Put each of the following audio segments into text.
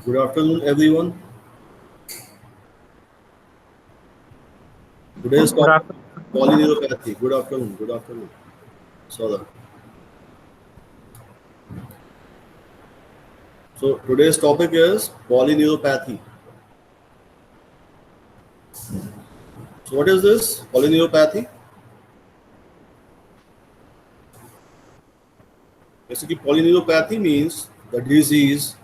Good afternoon, everyone. Today's Good topic afternoon. polyneuropathy. Good afternoon. Good afternoon. So, today's topic is polyneuropathy. So what is this polyneuropathy? Basically, polyneuropathy means the disease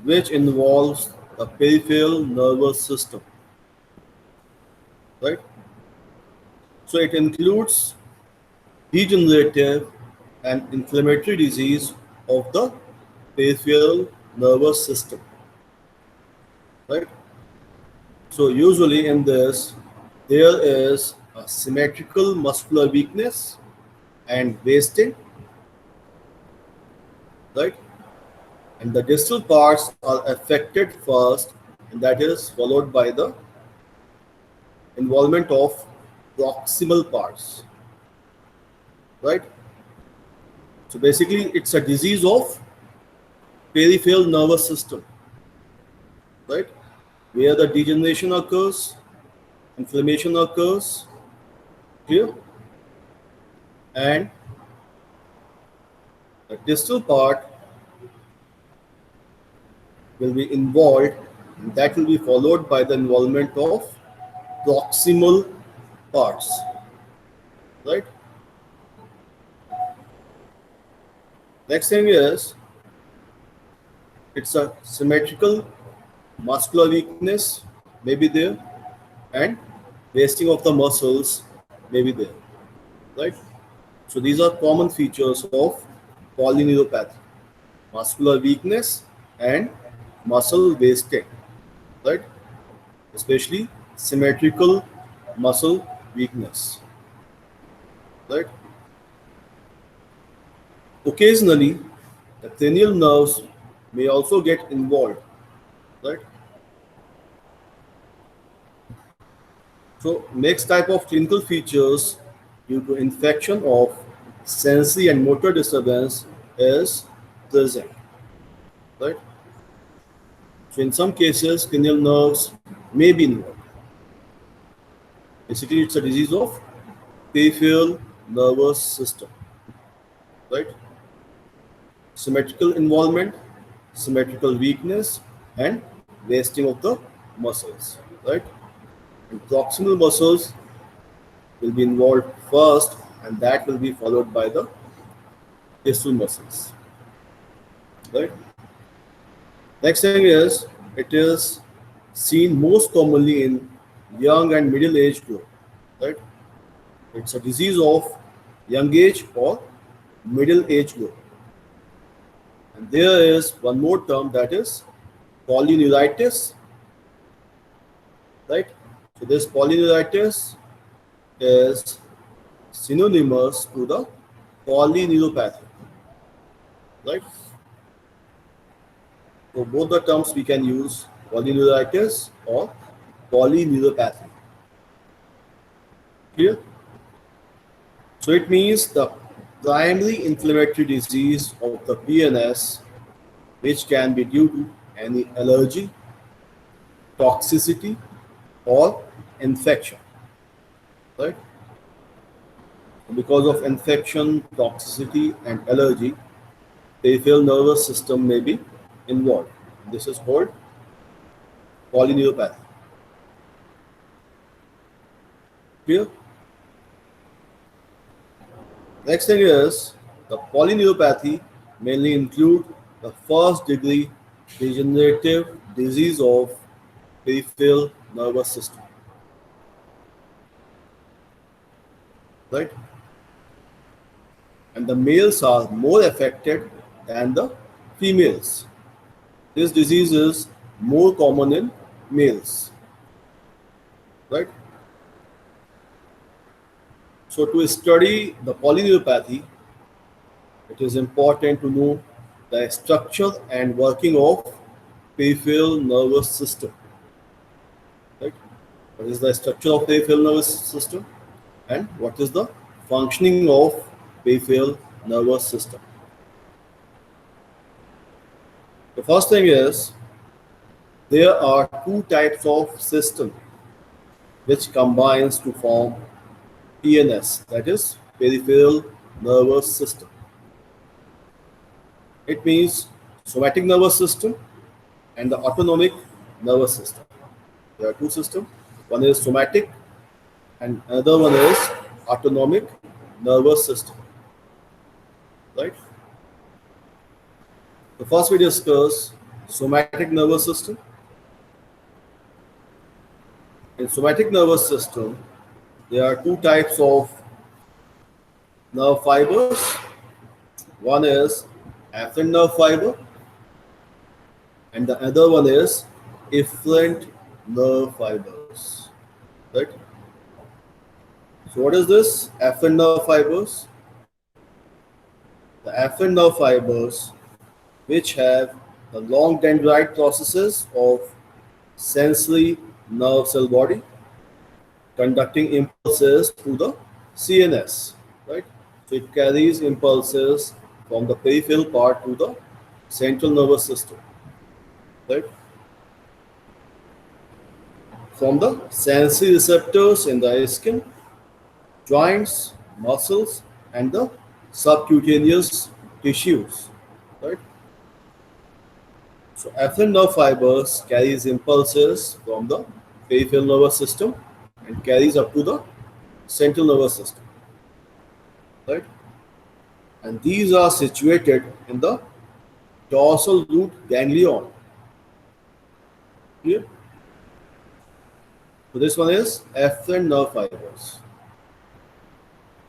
which involves the peripheral nervous system, right? So it includes degenerative and inflammatory disease of the peripheral nervous system, right? So usually in this, there is a symmetrical muscular weakness and wasting, right? And the distal parts are affected first, and that is followed by the involvement of proximal parts, right? So basically, it's a disease of peripheral nervous system, right? Where the degeneration occurs, inflammation occurs, clear, and the distal part will be involved, and that will be followed by the involvement of proximal parts, right? Next thing is it's a symmetrical muscular weakness may be there, and wasting of the muscles may be there, right? So these are common features of polyneuropathy: muscular weakness and muscle wasting, right? Especially symmetrical muscle weakness, right? Occasionally, the cranial nerves may also get involved, right? So next type of clinical features due to infection of sensory and motor disturbance is present, right? So in some cases, cranial nerves may be involved. Basically, it's a disease of peripheral nervous system, right? Symmetrical involvement, symmetrical weakness, and wasting of the muscles, right? And proximal muscles will be involved first, and that will be followed by the distal muscles, right? Next thing is it is seen most commonly in young and middle age group, right? It's a disease of young age or middle age group. And there is one more term that is polyneuritis, right? So this polyneuritis is synonymous to the polyneuropathy, right? So both the terms we can use polyneuritis or polyneuropathy. Clear? So it means the primary inflammatory disease of the PNS, which can be due to any allergy, toxicity, or infection, right? Because of infection, toxicity, and allergy, peripheral nervous system may be involved. This is called polyneuropathy. Clear? Next thing is the polyneuropathy mainly include the first degree degenerative disease of peripheral nervous system, right? And the males are more affected than the females. This disease is more common in males, right? So to study the polyneuropathy, it is important to know the structure and working of peripheral nervous system, right? What is the structure of peripheral nervous system and what is the functioning of peripheral nervous system? The first thing is there are two types of system which combines to form PNS, that is peripheral nervous system. It means somatic nervous system and the autonomic nervous system. There are two systems. One is somatic and another one is autonomic nervous system. Right? So first we discuss somatic nervous system. In somatic nervous system, there are two types of nerve fibers. One is afferent nerve fiber and the other one is efferent nerve fibers. Right? So what is this? Afferent nerve fibers. The afferent nerve fibers which have the long dendrite processes of sensory nerve cell body conducting impulses to the CNS, right? So it carries impulses from the peripheral part to the central nervous system, right? From the sensory receptors in the skin, joints, muscles, and the subcutaneous tissues, right? So afferent nerve fibers carries impulses from the peripheral nervous system and carries up to the central nervous system, right? And these are situated in the dorsal root ganglion. Clear? So this one is afferent nerve fibers.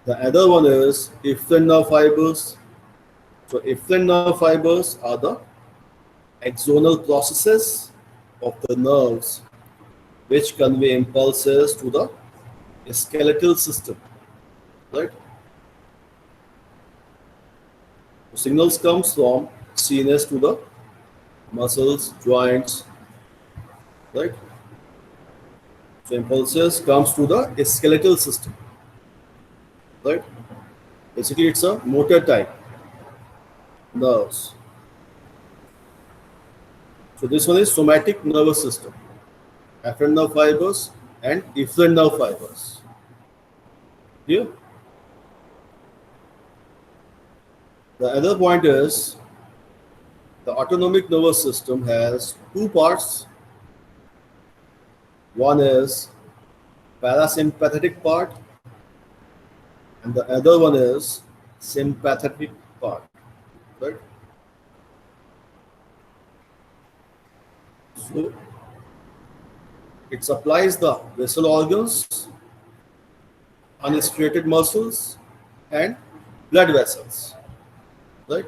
The other one is efferent nerve fibers. So efferent nerve fibers are the axonal processes of the nerves which convey impulses to the skeletal system, right? So signals comes from CNS to the muscles, joints, right? So impulses comes to the skeletal system, right? Basically, it's a motor type nerves. So this one is somatic nervous system, afferent nerve fibers and efferent nerve fibers. Here, the other point is the autonomic nervous system has two parts. One is parasympathetic part and the other one is sympathetic part, right? So it supplies the vessel organs, unstriated muscles and blood vessels, right?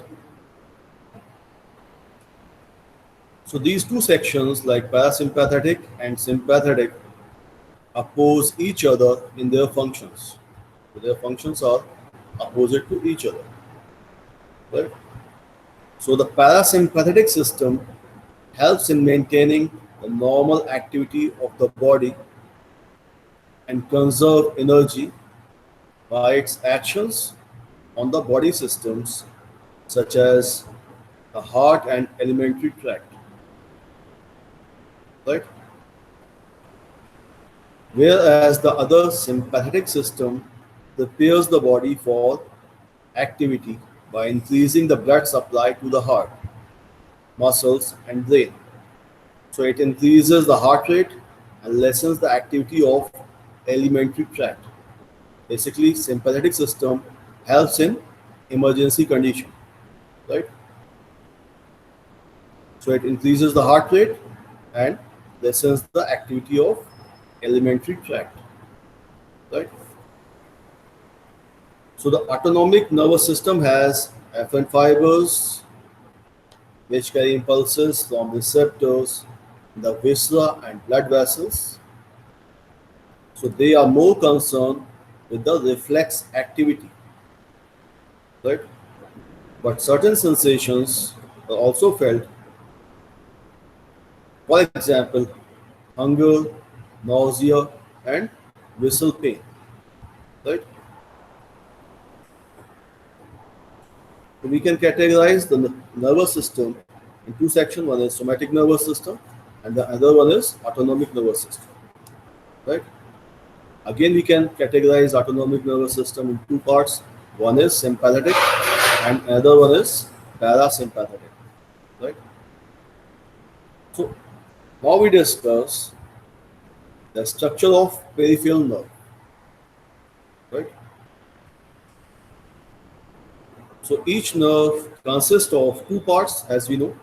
So these two sections like parasympathetic and sympathetic oppose each other in their functions. So their functions are opposite to each other, right? So the parasympathetic system helps in maintaining the normal activity of the body and conserve energy by its actions on the body systems such as the heart and alimentary tract, right? Whereas the other sympathetic system prepares the body for activity by increasing the blood supply to the heart, muscles, and brain. So it increases the heart rate and lessens the activity of alimentary tract. Basically, sympathetic system helps in emergency condition, right? So it increases the heart rate and lessens the activity of alimentary tract, right? So the autonomic nervous system has afferent fibers which carry impulses from receptors in the viscera and blood vessels. So they are more concerned with the reflex activity, right? But certain sensations are also felt. For example, hunger, nausea, and visceral pain, right? We can categorize the nervous system in two sections. One is somatic nervous system and the other one is autonomic nervous system. Right? Again, we can categorize autonomic nervous system in two parts. One is sympathetic and another one is parasympathetic. Right? So now we discuss the structure of peripheral nerve. Right? So each nerve consists of two parts, as we know.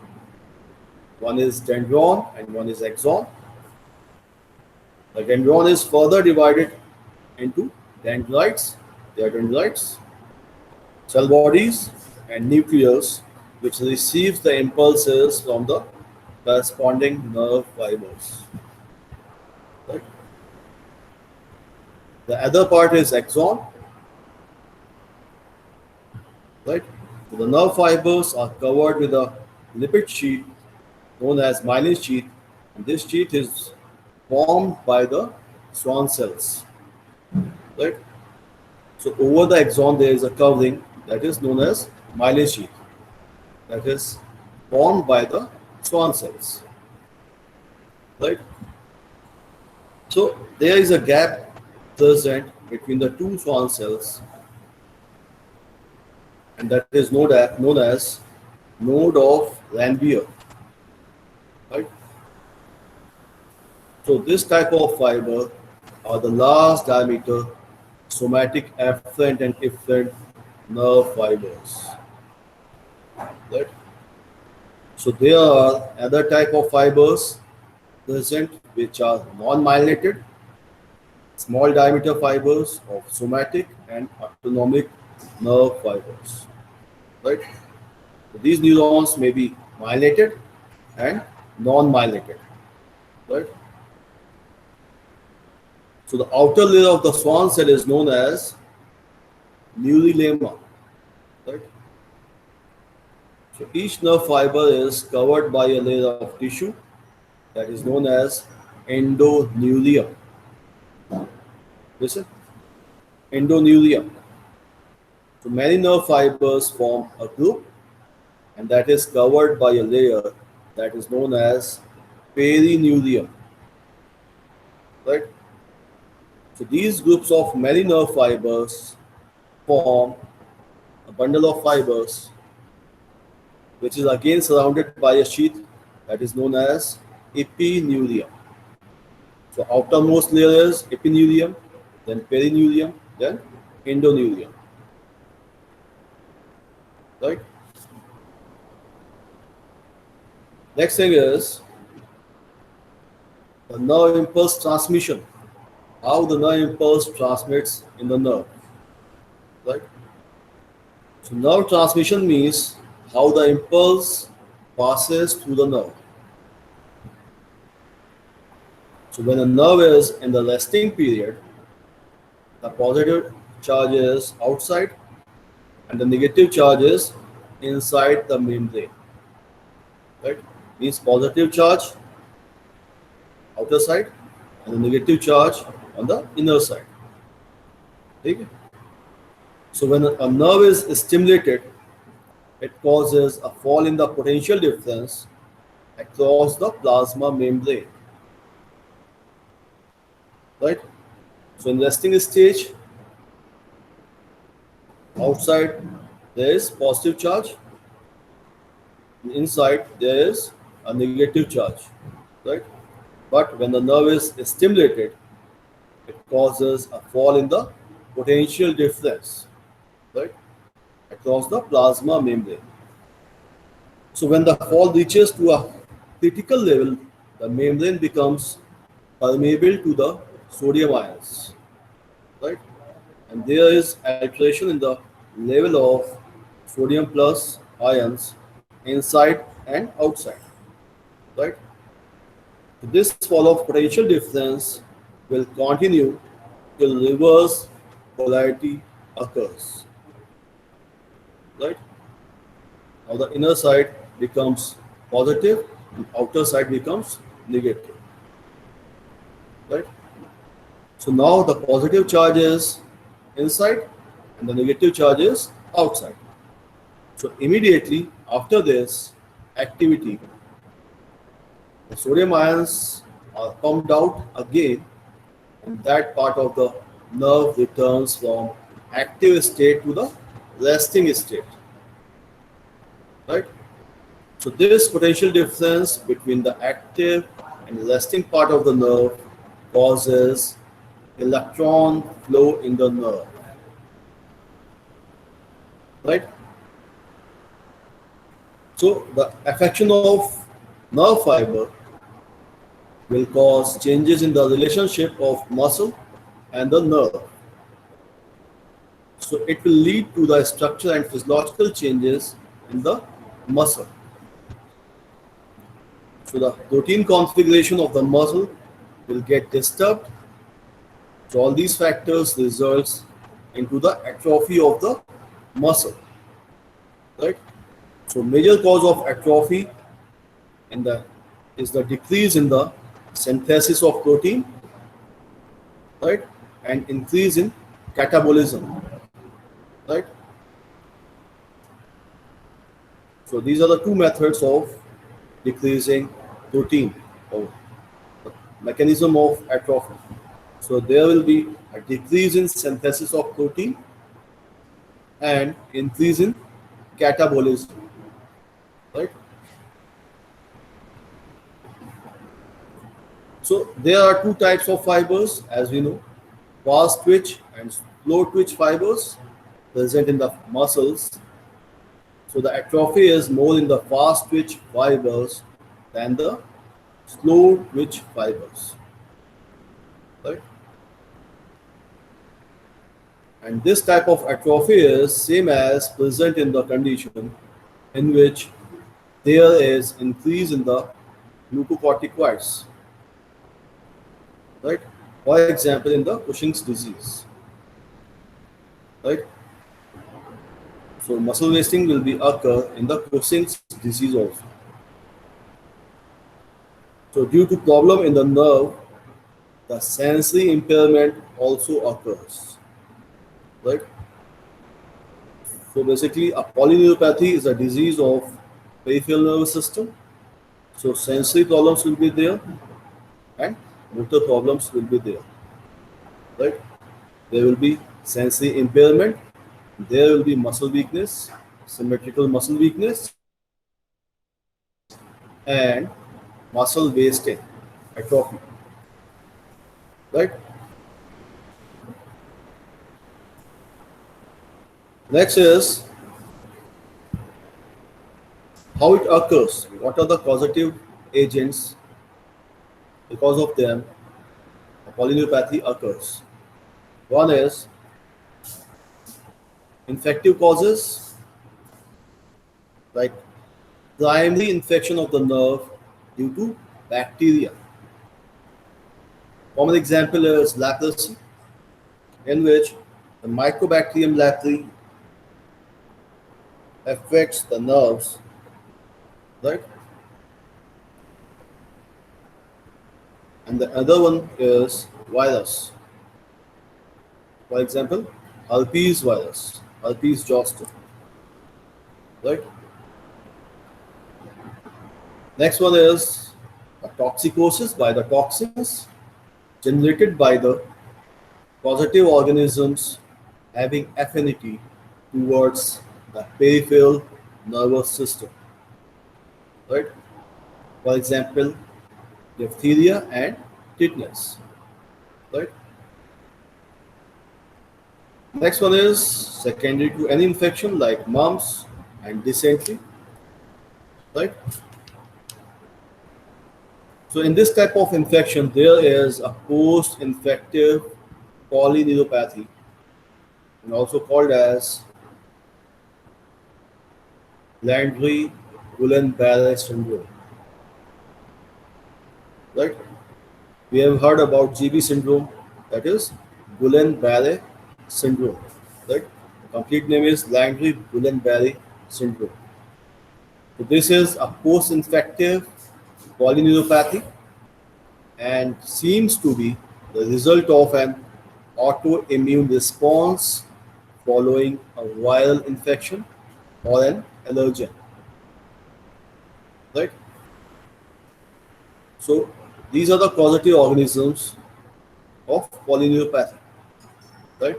One is dendron and one is axon. The dendron is further divided into dendrites, they are dendrites, cell bodies, and nucleus, which receives the impulses from the corresponding nerve fibers. Right? The other part is axon. Right? So the nerve fibers are covered with a lipid sheet known as myelin sheath, and this sheath is formed by the Schwann cells. Right? So over the axon there is a covering that is known as myelin sheath, that is formed by the Schwann cells. Right? So there is a gap present between the two Schwann cells, and that is known as node of Ranvier. Right? So this type of fiber are the large diameter somatic afferent and efferent nerve fibers. Right? So there are other type of fibers present which are non-myelinated, small diameter fibers of somatic and autonomic nerve fibers. Right? So these neurons may be myelinated and non-myelinated. Right? So the outer layer of the Schwann cell is known as neurilemma. Right? So each nerve fiber is covered by a layer of tissue that is known as endoneurium. Listen, endoneurium. So many nerve fibers form a group, and that is covered by a layer that is known as perineurium. Right? So these groups of many nerve fibers form a bundle of fibers which is again surrounded by a sheath that is known as epineurium. So outermost layer is epineurium, then perineurium, then endoneurium. Right? Next thing is the nerve impulse transmission. How the nerve impulse transmits in the nerve. Right? So nerve transmission means how the impulse passes through the nerve. So when a nerve is in the resting period, the positive charge is outside and the negative charge is inside the membrane. Right? Means positive charge outer side and the negative charge on the inner side. Okay? So when a nerve is stimulated, it causes a fall in the potential difference across the plasma membrane. Right? So in resting stage, outside there is positive charge, inside there is a negative charge. Right? But when the nerve is stimulated, it causes a fall in the potential difference, right, across the plasma membrane. So when the fall reaches to a critical level, the membrane becomes permeable to the sodium ions, right? And there is alteration in the level of sodium plus ions inside and outside, right? This fall of potential difference will continue till reverse polarity occurs. Right? Now the inner side becomes positive and outer side becomes negative. Right? So now the positive charge is inside and the negative charge is outside. So immediately after this activity, The sodium ions are pumped out again, and that part of the nerve returns from active state to the resting state, right? So this potential difference between the active and resting part of the nerve causes electron flow in the nerve, right? So the affection of nerve fiber will cause changes in the relationship of muscle and the nerve. So it will lead to the structural and physiological changes in the muscle. So the protein configuration of the muscle will get disturbed. So all these factors results into the atrophy of the muscle, right? So major cause of atrophy in the is the decrease in the synthesis of protein, right, and increase in catabolism, right. So these are the two methods of decreasing protein or the mechanism of atrophy. So there will be a decrease in synthesis of protein and increase in catabolism, right. So there are two types of fibers, as we know, fast twitch and slow twitch fibers present in the muscles. So the atrophy is more in the fast twitch fibers than the slow twitch fibers, right? And this type of atrophy is same as present in the condition in which there is increase in the glucocorticoids, right? For example, in the Cushing's disease, right? So muscle wasting will be occur in the Cushing's disease also. So due to problem in the nerve, the sensory impairment also occurs, right? So basically, a polyneuropathy is a disease of peripheral nervous system. So sensory problems will be there, and motor problems will be there, right? There will be sensory impairment. There will be muscle weakness, symmetrical muscle weakness, and muscle wasting, atrophy, right? Next is how it occurs. What are the causative agents because of them a polyneuropathy occurs? One is infective causes like primary infection of the nerve due to bacteria. Common example is leprosy, in which the Mycobacterium leprae affects the nerves, right? And the other one is virus. For example, herpes virus, herpes zoster, right? Next one is a toxicosis by the toxins generated by the causative organisms having affinity towards the peripheral nervous system, right? For example, diphtheria and tetanus, right? Next one is secondary to any infection like mumps and dysentery, right? So in this type of infection, there is a post-infective polyneuropathy, and also called as Landry-Guillain-Barré syndrome, right? We have heard about GB syndrome, that is Guillain-Barré syndrome, right? The complete name is Landry-Guillain-Barré syndrome. So this is a post-infective polyneuropathy and seems to be the result of an autoimmune response following a viral infection or an allergen, right? So these are the causative organisms of polyneuropathy, right?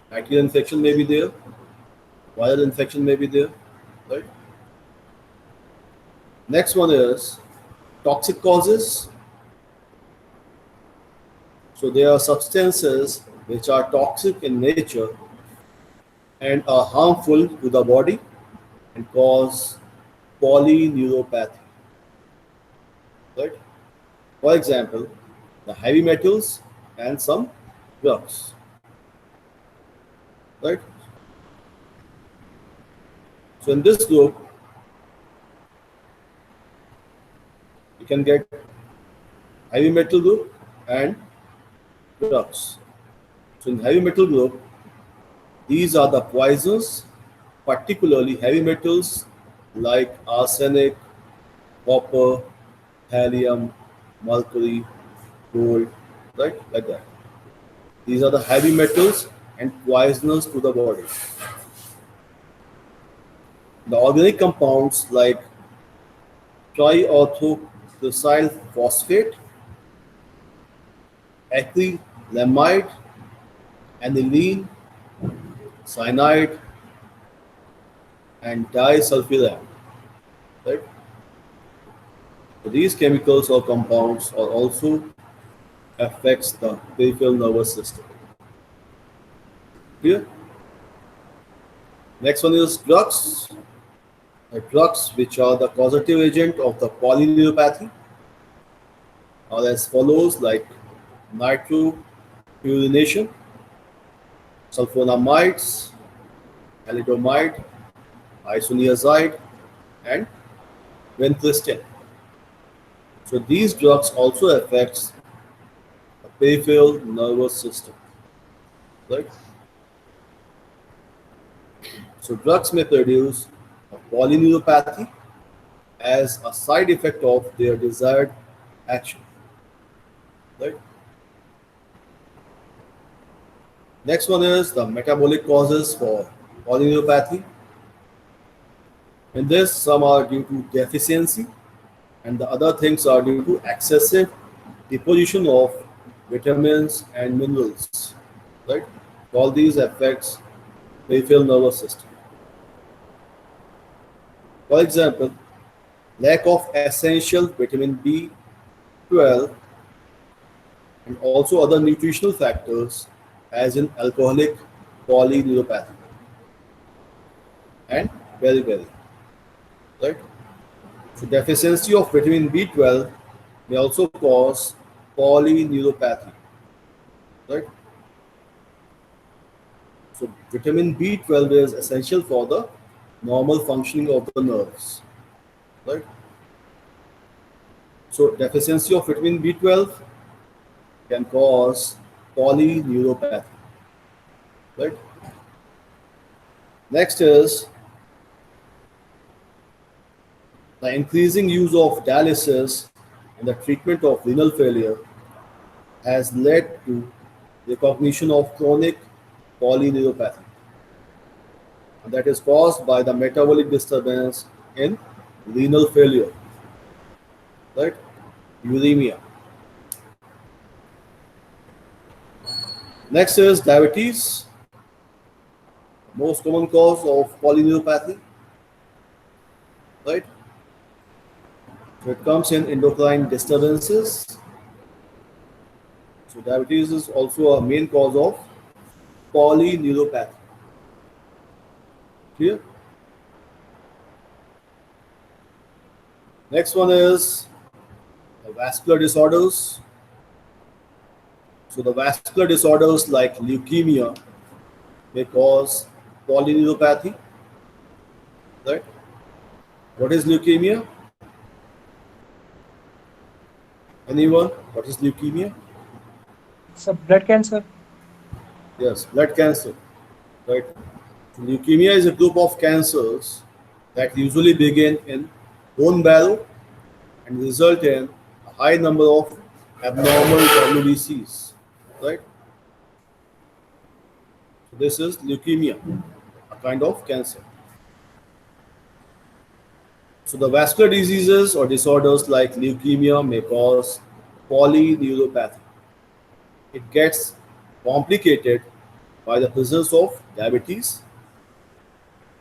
Bacterial infection may be there, viral infection may be there, right? Next one is toxic causes. So there are substances which are toxic in nature and are harmful to the body and cause polyneuropathy, right? For example, the heavy metals and some drugs, right? So in this group, you can get heavy metal group and drugs. So in heavy metal group, these are the poisons, particularly heavy metals like arsenic, copper, thallium, mercury, gold, right? Like that. These are the heavy metals and poisonous to the body. The organic compounds like triorthoxyl phosphate, acrylamide, aniline, cyanide, and disulfiram. Right? So these chemicals or compounds are also affects the peripheral nervous system. Clear? Next one is drugs. The drugs which are the causative agent of the polyneuropathy are as follows like nitrofluorination, sulfonamides, thalidomide, isoniazide, and vincristine. So these drugs also affects the peripheral nervous system, right? So drugs may produce a polyneuropathy as a side effect of their desired action, right? Next one is the metabolic causes for polyneuropathy. In this, some are due to deficiency, and the other things are due to excessive deposition of vitamins and minerals, right? All these affects peripheral nervous system. For example, lack of essential vitamin B12 and also other nutritional factors as in alcoholic polyneuropathy and beriberi, right? So deficiency of vitamin B12 may also cause polyneuropathy, right? So vitamin B12 is essential for the normal functioning of the nerves, right? So deficiency of vitamin B12 can cause polyneuropathy, right? Next is the increasing use of dialysis in the treatment of renal failure has led to recognition of chronic polyneuropathy, and that is caused by the metabolic disturbance in renal failure, right? Uremia. Next is diabetes, most common cause of polyneuropathy, right? So it comes in endocrine disturbances. So diabetes is also a main cause of polyneuropathy. Clear? Next one is the vascular disorders. So the vascular disorders like leukemia may cause polyneuropathy, right? What is leukemia? Anyone? What is leukemia? It's a blood cancer. Yes, blood cancer, right? So leukemia is a group of cancers that usually begin in bone marrow and result in a high number of abnormal WBCs, right? So this is leukemia, a kind of cancer. So the vascular diseases or disorders like leukemia may cause polyneuropathy. It gets complicated by the presence of diabetes,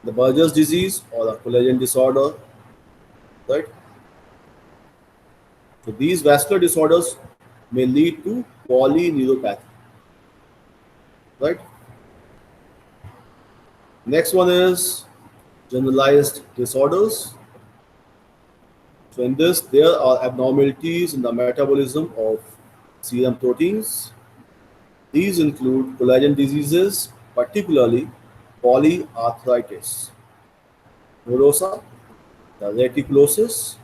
the Buerger's disease, or the collagen disorder, right? So these vascular disorders may lead to polyneuropathy, right? Next one is generalized disorders. So in this, there are abnormalities in the metabolism of serum proteins. These include collagen diseases, particularly polyarthritis, nodosa, the reticulosis,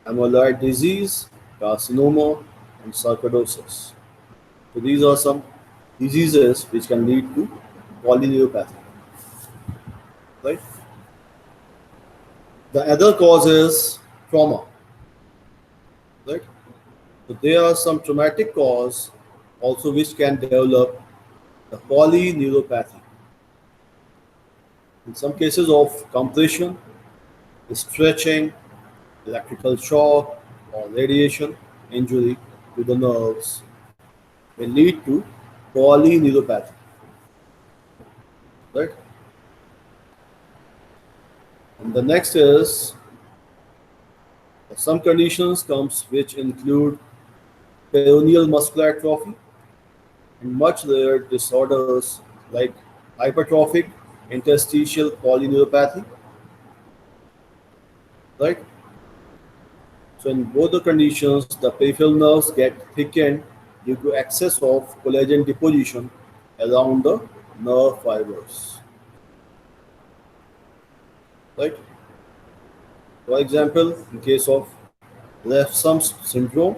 amyloid disease, carcinoma, and sarcoidosis. So these are some diseases which can lead to polyneuropathy, right? The other cause is trauma, right? So there are some traumatic cause also which can develop the polyneuropathy. In some cases of compression, stretching, electrical shock, or radiation injury to the nerves may lead to polyneuropathy, right? And the next is some conditions comes which include peroneal muscular atrophy and much rare disorders like hypertrophic interstitial polyneuropathy, right? So in both the conditions, the peripheral nerves get thickened due to excess of collagen deposition around the nerve fibers, right? For example, in case of Refsum's syndrome,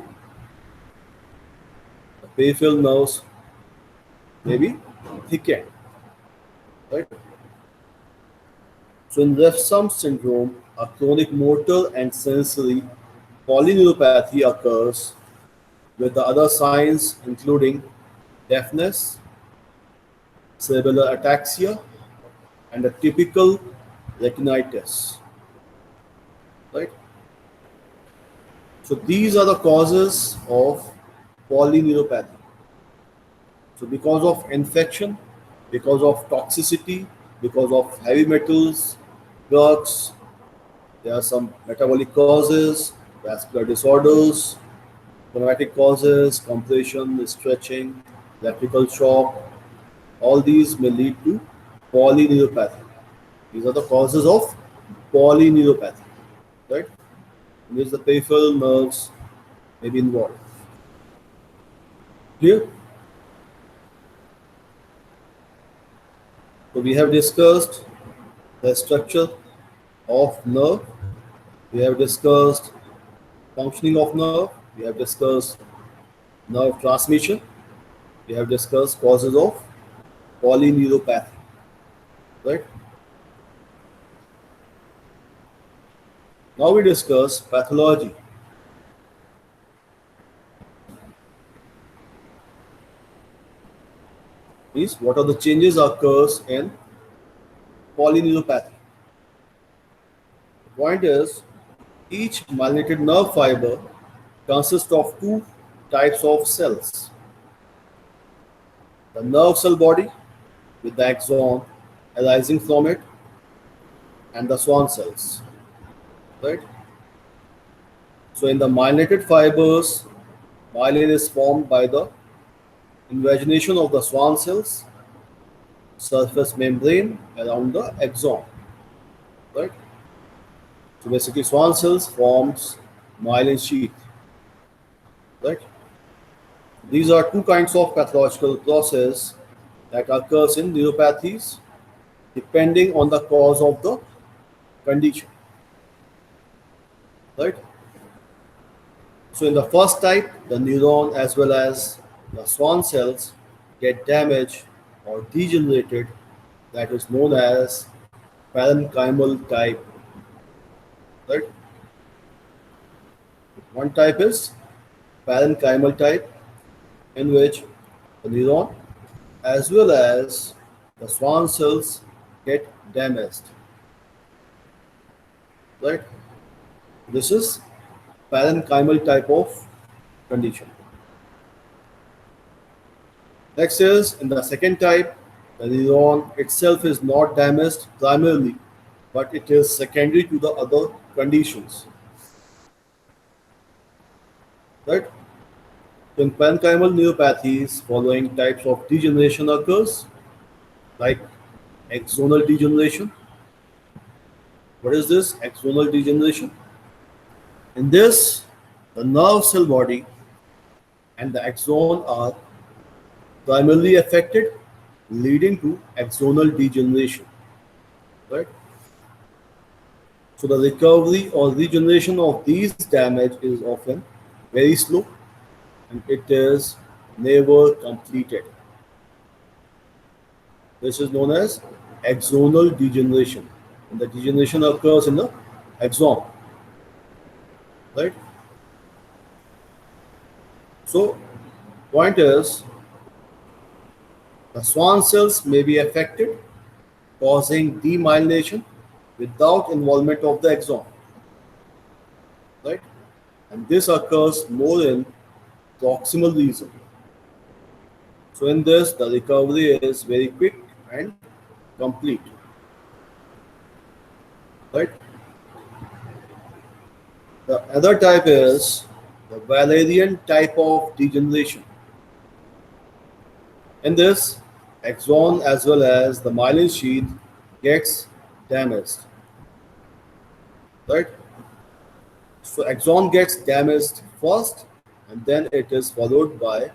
the peripheral nerves may be thickened, right? So in Refsum syndrome, a chronic motor and sensory polyneuropathy occurs with the other signs including deafness, cerebellar ataxia, and a typical retinitis, right? So these are the causes of polyneuropathy. So because of infection, because of toxicity, because of heavy metals, drugs, there are some metabolic causes, vascular disorders, traumatic causes, compression, stretching, electrical shock. All these may lead to polyneuropathy. These are the causes of polyneuropathy, right? In which the peripheral nerves may be involved. Clear? So we have discussed the structure of nerve. We have discussed functioning of nerve. We have discussed nerve transmission. We have discussed causes of polyneuropathy, right? Now we discuss pathology. Means what are the changes occurs in polyneuropathy. The point is each myelinated nerve fiber consists of two types of cells. The nerve cell body with the axon arising from it and the Schwann cells, right? So in the myelinated fibers, myelin is formed by the invagination of the Schwann cells, surface membrane around the axon, right? So basically Schwann cells forms myelin sheath, right? These are two kinds of pathological process that occurs in neuropathies depending on the cause of the condition, right? So in the first type, the neuron as well as the Schwann cells get damaged or degenerated, that is known as parenchymal type, right? One type is parenchymal type in which the neuron as well as the Schwann cells get damaged, right? This is parenchymal type of condition. Next is in the second type, the neuron itself is not damaged primarily, but it is secondary to the other conditions. Right? In parenchymal neuropathies, following types of degeneration occurs, like axonal degeneration. What is this axonal degeneration? In this, the nerve cell body and the axon are primarily affected, leading to axonal degeneration. Right? So the recovery or regeneration of these damage is often very slow and it is never completed. This is known as axonal degeneration. And the degeneration occurs in the axon. Right? So point is the Schwann cells may be affected, causing demyelination without involvement of the axon. Right? And this occurs more in proximal region. So in this, the recovery is very quick and complete. Right? The other type is the Valerian type of degeneration. In this, axon as well as the myelin sheath gets damaged. Right? So axon gets damaged first and then it is followed by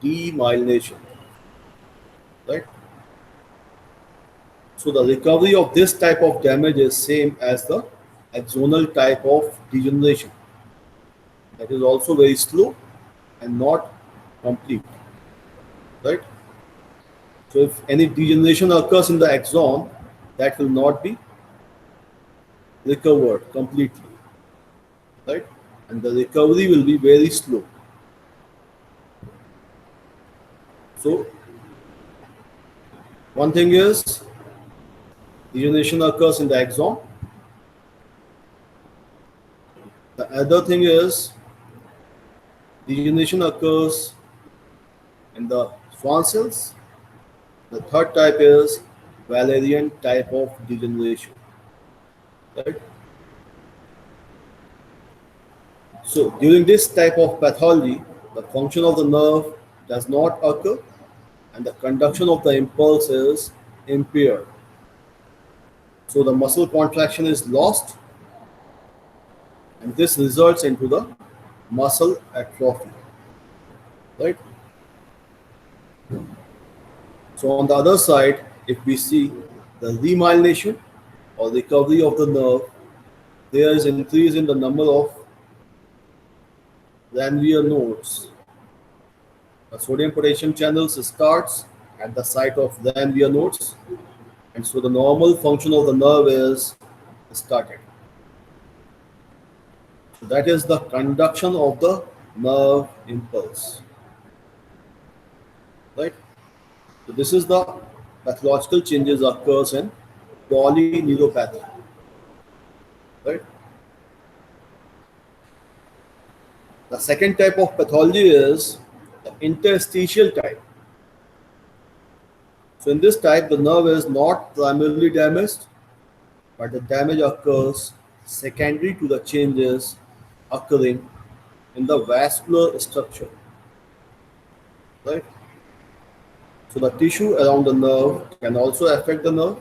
demyelination. Right? So the recovery of this type of damage is same as the axonal type of degeneration. That is also very slow and not complete. Right? So if any degeneration occurs in the axon, that will not be recovered completely. Right? And the recovery will be very slow. So one thing is degeneration occurs in the axon. The other thing is degeneration occurs in the Schwann cells. The third type is Valerian type of degeneration. Right? So during this type of pathology, the function of the nerve does not occur and the conduction of the impulse is impaired. So the muscle contraction is lost and this results into the muscle atrophy. Right? So on the other side, if we see the remyelination or recovery of the nerve, there is increase in the number of Ranvier nodes. The sodium potassium channels starts at the site of Ranvier nodes, and so the normal function of the nerve is started. So that is the conduction of the nerve impulse. Right? So this is the pathological changes occurs in polyneuropathy. Right? The second type of pathology is the interstitial type. So in this type, the nerve is not primarily damaged, but the damage occurs secondary to the changes occurring in the vascular structure. Right? So the tissue around the nerve can also affect the nerve,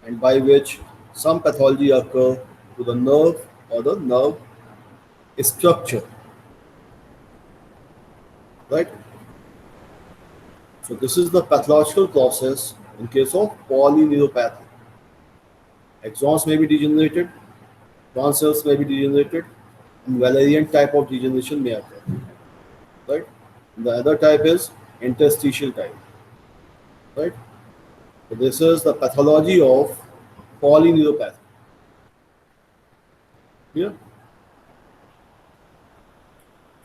and by which some pathology occur to the nerve or the nerve structure. Right? So this is the pathological process in case of polyneuropathy. Axons may be degenerated, Schwann cells may be degenerated, and Valerian type of degeneration may occur. Right? And the other type is interstitial type. Right? So this is the pathology of polyneuropathy. Yeah.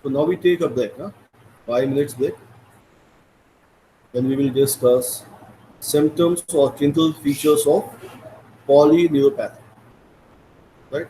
So now we take a break, 5 minutes break. Then we will discuss symptoms or clinical features of polyneuropathy. Right?